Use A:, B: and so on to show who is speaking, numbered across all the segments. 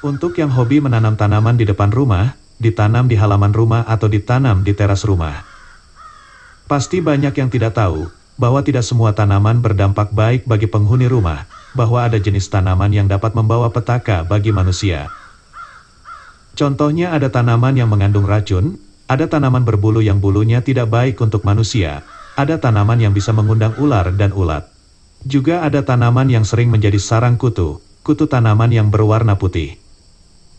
A: Untuk yang hobi menanam tanaman di depan rumah, ditanam di halaman rumah atau ditanam di teras rumah. Pasti banyak yang tidak tahu, bahwa tidak semua tanaman berdampak baik bagi penghuni rumah, bahwa ada jenis tanaman yang dapat membawa petaka bagi manusia. Contohnya ada tanaman yang mengandung racun, ada tanaman berbulu yang bulunya tidak baik untuk manusia, ada tanaman yang bisa mengundang ular dan ulat. Juga ada tanaman yang sering menjadi sarang kutu tanaman yang berwarna putih.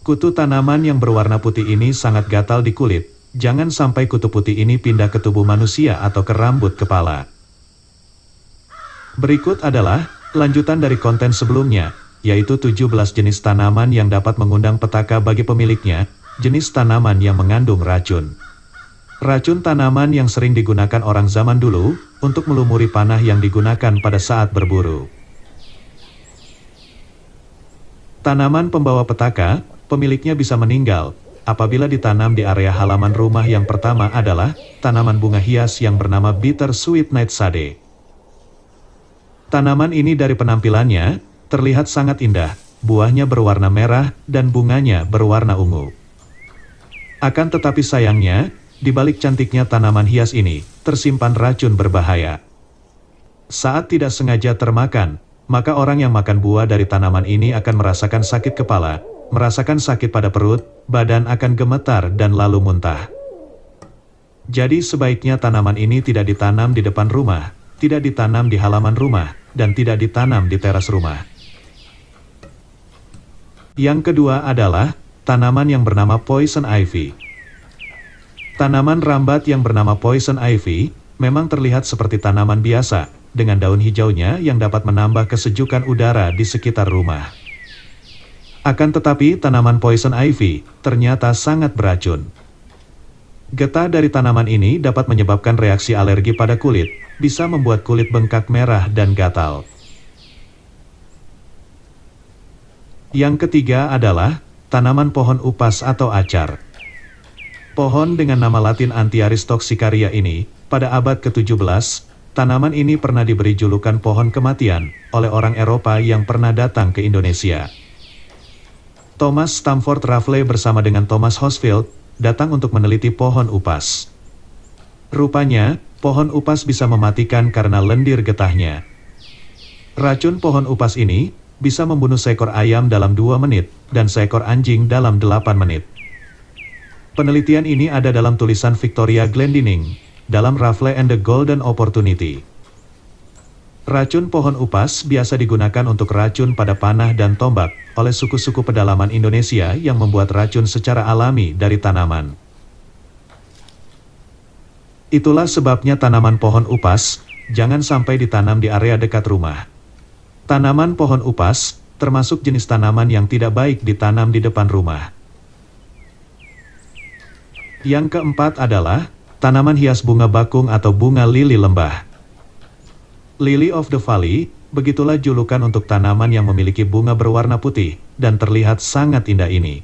A: Kutu tanaman yang berwarna putih ini sangat gatal di kulit, jangan sampai kutu putih ini pindah ke tubuh manusia atau ke rambut kepala. Berikut adalah lanjutan dari konten sebelumnya, yaitu 17 jenis tanaman yang dapat mengundang petaka bagi pemiliknya, jenis tanaman yang mengandung racun. Racun tanaman yang sering digunakan orang zaman dulu, untuk melumuri panah yang digunakan pada saat berburu. Tanaman pembawa petaka, pemiliknya bisa meninggal, apabila ditanam di area halaman rumah. Yang pertama adalah, tanaman bunga hias yang bernama Bitter Sweet Nightshade. Tanaman ini dari penampilannya, terlihat sangat indah, buahnya berwarna merah, dan bunganya berwarna ungu. Akan tetapi sayangnya, di balik cantiknya tanaman hias ini, tersimpan racun berbahaya. Saat tidak sengaja termakan, maka orang yang makan buah dari tanaman ini akan merasakan sakit kepala, merasakan sakit pada perut, badan akan gemetar dan lalu muntah. Jadi sebaiknya tanaman ini tidak ditanam di depan rumah, tidak ditanam di halaman rumah, dan tidak ditanam di teras rumah. Yang kedua adalah, tanaman yang bernama Poison Ivy. Tanaman rambat yang bernama Poison Ivy, memang terlihat seperti tanaman biasa, dengan daun hijaunya yang dapat menambah kesejukan udara di sekitar rumah. Akan tetapi tanaman Poison Ivy ternyata sangat beracun. Getah dari tanaman ini dapat menyebabkan reaksi alergi pada kulit, bisa membuat kulit bengkak merah dan gatal. Yang ketiga adalah, tanaman pohon upas atau acar. Pohon dengan nama latin Antiaris toxicaria ini, pada abad ke-17, tanaman ini pernah diberi julukan pohon kematian, oleh orang Eropa yang pernah datang ke Indonesia. Thomas Stamford Raffles bersama dengan Thomas Horsfield, datang untuk meneliti pohon upas. Rupanya, pohon upas bisa mematikan karena lendir getahnya. Racun pohon upas ini, bisa membunuh seekor ayam dalam 2 menit, dan seekor anjing dalam 8 menit. Penelitian ini ada dalam tulisan Victoria Glendinning, dalam Raffles and the Golden Opportunity. Racun pohon upas biasa digunakan untuk racun pada panah dan tombak, oleh suku-suku pedalaman Indonesia yang membuat racun secara alami dari tanaman. Itulah sebabnya tanaman pohon upas, jangan sampai ditanam di area dekat rumah. Tanaman pohon upas, termasuk jenis tanaman yang tidak baik ditanam di depan rumah. Yang keempat adalah, tanaman hias bunga bakung atau bunga lili lembah. Lily of the Valley, begitulah julukan untuk tanaman yang memiliki bunga berwarna putih, dan terlihat sangat indah ini.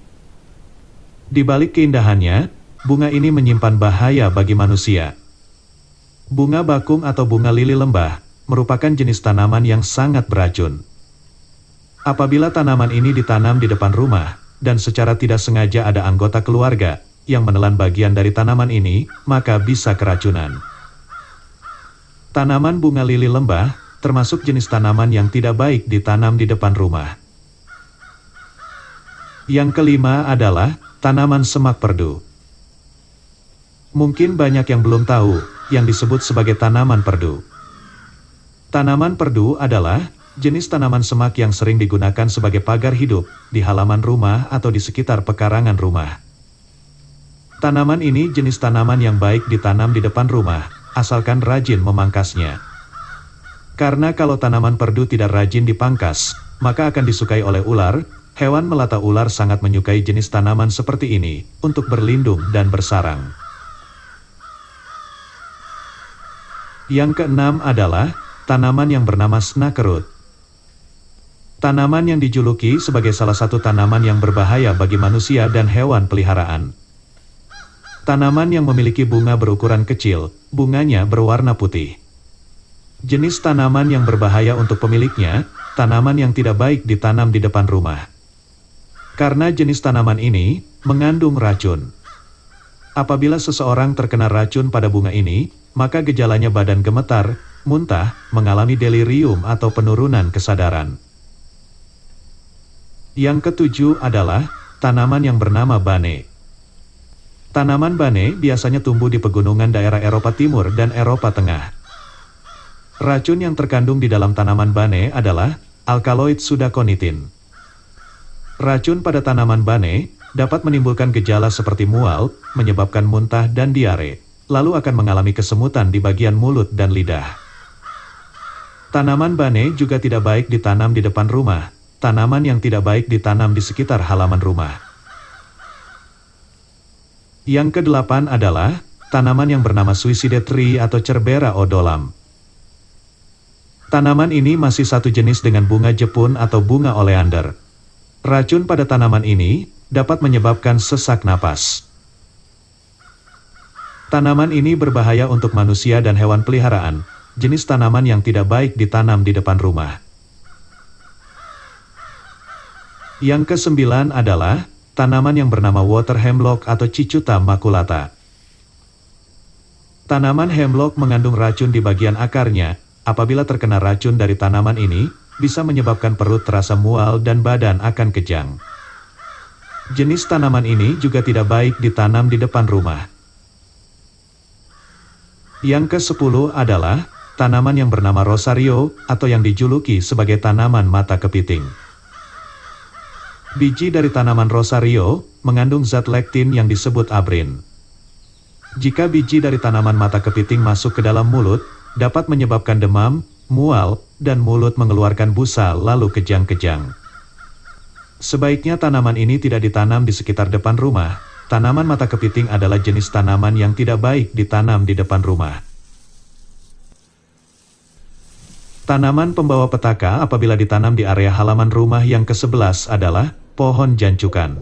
A: Di balik keindahannya, bunga ini menyimpan bahaya bagi manusia. Bunga bakung atau bunga lili lembah, merupakan jenis tanaman yang sangat beracun. Apabila tanaman ini ditanam di depan rumah, dan secara tidak sengaja ada anggota keluarga yang menelan bagian dari tanaman ini, maka bisa keracunan. Tanaman bunga lili lembah, termasuk jenis tanaman yang tidak baik ditanam di depan rumah. Yang kelima adalah, tanaman semak perdu. Mungkin banyak yang belum tahu, yang disebut sebagai tanaman perdu. Tanaman perdu adalah, jenis tanaman semak yang sering digunakan sebagai pagar hidup, di halaman rumah atau di sekitar pekarangan rumah. Tanaman ini jenis tanaman yang baik ditanam di depan rumah, asalkan rajin memangkasnya. Karena kalau tanaman perdu tidak rajin dipangkas, maka akan disukai oleh ular. Hewan melata ular sangat menyukai jenis tanaman seperti ini, untuk berlindung dan bersarang. Yang keenam adalah, tanaman yang bernama snakerut. Tanaman yang dijuluki sebagai salah satu tanaman yang berbahaya bagi manusia dan hewan peliharaan. Tanaman yang memiliki bunga berukuran kecil, bunganya berwarna putih. Jenis tanaman yang berbahaya untuk pemiliknya, tanaman yang tidak baik ditanam di depan rumah. Karena jenis tanaman ini mengandung racun. Apabila seseorang terkena racun pada bunga ini, maka gejalanya badan gemetar, muntah, mengalami delirium atau penurunan kesadaran. Yang ketujuh adalah tanaman yang bernama bane. Tanaman bane biasanya tumbuh di pegunungan daerah Eropa Timur dan Eropa Tengah. Racun yang terkandung di dalam tanaman bane adalah alkaloid sudakonitin. Racun pada tanaman bane dapat menimbulkan gejala seperti mual, menyebabkan muntah dan diare, lalu akan mengalami kesemutan di bagian mulut dan lidah. Tanaman bane juga tidak baik ditanam di depan rumah. Tanaman yang tidak baik ditanam di sekitar halaman rumah. Yang kedelapan adalah tanaman yang bernama suicide tree atau Cerbera odolam. Tanaman ini masih satu jenis dengan bunga jepun atau bunga oleander. Racun pada tanaman ini dapat menyebabkan sesak napas. Tanaman ini berbahaya untuk manusia dan hewan peliharaan, jenis tanaman yang tidak baik ditanam di depan rumah. Yang kesembilan adalah tanaman yang bernama water hemlock atau Cicuta maculata. Tanaman hemlock mengandung racun di bagian akarnya. Apabila terkena racun dari tanaman ini, bisa menyebabkan perut terasa mual dan badan akan kejang. Jenis tanaman ini juga tidak baik ditanam di depan rumah. Yang ke-10 adalah tanaman yang bernama rosario atau yang dijuluki sebagai tanaman mata kepiting. Biji dari tanaman rosario mengandung zat lektin yang disebut abrin. Jika biji dari tanaman mata kepiting masuk ke dalam mulut, dapat menyebabkan demam, mual, dan mulut mengeluarkan busa lalu kejang-kejang. Sebaiknya tanaman ini tidak ditanam di sekitar depan rumah. Tanaman mata kepiting adalah jenis tanaman yang tidak baik ditanam di depan rumah. Tanaman pembawa petaka apabila ditanam di area halaman rumah yang ke-11 adalah pohon jancukan.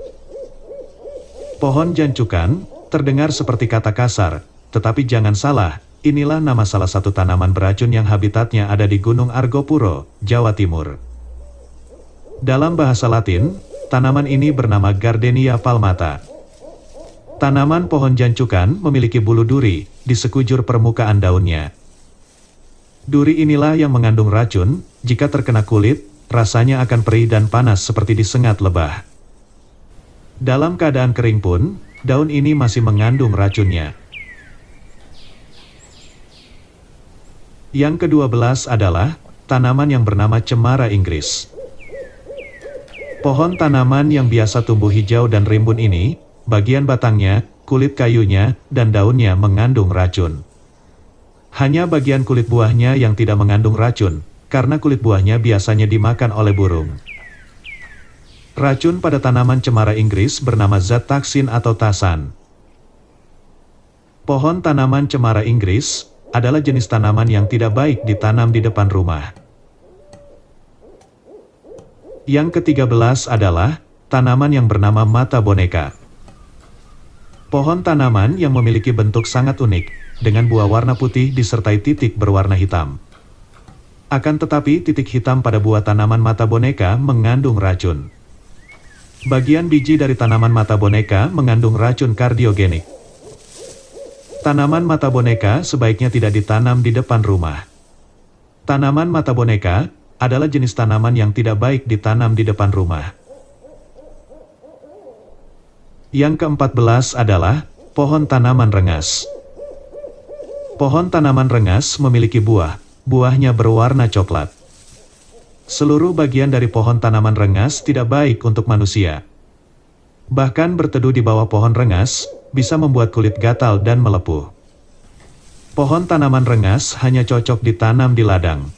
A: Pohon jancukan terdengar seperti kata kasar, tetapi jangan salah. Inilah nama salah satu tanaman beracun yang habitatnya ada di Gunung Argopuro, Jawa Timur. Dalam bahasa Latin, tanaman ini bernama Gardenia palmata. Tanaman pohon jancukan memiliki bulu duri di sekujur permukaan daunnya. Duri inilah yang mengandung racun. Jika terkena kulit, rasanya akan perih dan panas seperti disengat lebah. Dalam keadaan kering pun, daun ini masih mengandung racunnya. Yang ke-12 adalah tanaman yang bernama cemara Inggris. Pohon tanaman yang biasa tumbuh hijau dan rimbun ini, bagian batangnya, kulit kayunya, dan daunnya mengandung racun. Hanya bagian kulit buahnya yang tidak mengandung racun, karena kulit buahnya biasanya dimakan oleh burung. Racun pada tanaman cemara Inggris bernama zat taksin atau tasan. Pohon tanaman cemara Inggris adalah jenis tanaman yang tidak baik ditanam di depan rumah. Yang ke-13 adalah tanaman yang bernama mata boneka. Pohon tanaman yang memiliki bentuk sangat unik, dengan buah warna putih disertai titik berwarna hitam. Akan tetapi titik hitam pada buah tanaman mata boneka mengandung racun. Bagian biji dari tanaman mata boneka mengandung racun kardiogenik. Tanaman mata boneka sebaiknya tidak ditanam di depan rumah. Tanaman mata boneka adalah jenis tanaman yang tidak baik ditanam di depan rumah. Yang ke-14 adalah pohon tanaman rengas. Pohon tanaman rengas memiliki buah, buahnya berwarna coklat. Seluruh bagian dari pohon tanaman rengas tidak baik untuk manusia. Bahkan berteduh di bawah pohon rengas bisa membuat kulit gatal dan melepuh. Pohon tanaman rengas hanya cocok ditanam di ladang.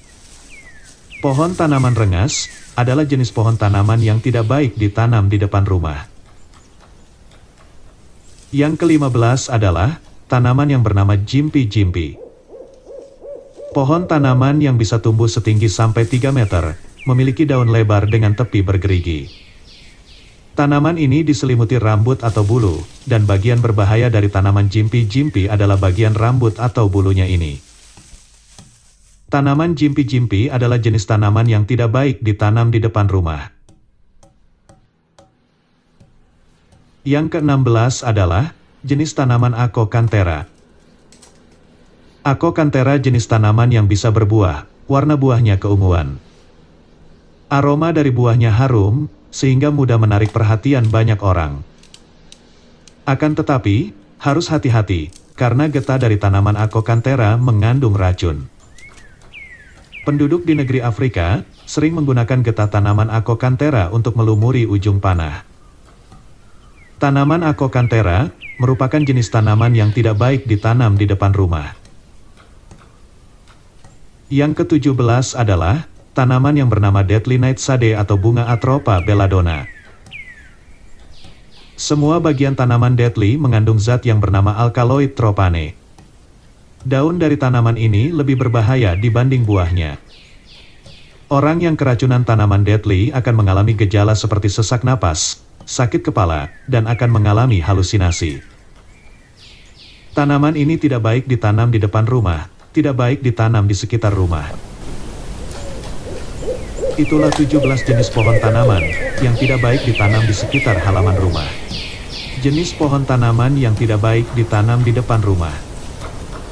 A: Pohon tanaman rengas adalah jenis pohon tanaman yang tidak baik ditanam di depan rumah. Yang ke-15 adalah tanaman yang bernama jimpi-jimpi. Pohon tanaman yang bisa tumbuh setinggi sampai 3 meter, memiliki daun lebar dengan tepi bergerigi. Tanaman ini diselimuti rambut atau bulu, dan bagian berbahaya dari tanaman jimpi-jimpi adalah bagian rambut atau bulunya ini. Tanaman jimpi-jimpi adalah jenis tanaman yang tidak baik ditanam di depan rumah. Yang ke-16 adalah jenis tanaman Acokanthera. Acokanthera jenis tanaman yang bisa berbuah, warna buahnya keunguan. Aroma dari buahnya harum, sehingga mudah menarik perhatian banyak orang. Akan tetapi, harus hati-hati, karena getah dari tanaman Acokanthera mengandung racun. Penduduk di negeri Afrika sering menggunakan getah tanaman Acokanthera untuk melumuri ujung panah. Tanaman Acokanthera merupakan jenis tanaman yang tidak baik ditanam di depan rumah. Yang ke-17 adalah tanaman yang bernama Deadly Nightshade atau bunga Atropa belladonna. Semua bagian tanaman Deadly mengandung zat yang bernama alkaloid tropane. Daun dari tanaman ini lebih berbahaya dibanding buahnya. Orang yang keracunan tanaman Deadly akan mengalami gejala seperti sesak napas, sakit kepala, dan akan mengalami halusinasi. Tanaman ini tidak baik ditanam di depan rumah, tidak baik ditanam di sekitar rumah. Itulah 17 jenis pohon tanaman yang tidak baik ditanam di sekitar halaman rumah. Jenis pohon tanaman yang tidak baik ditanam di depan rumah.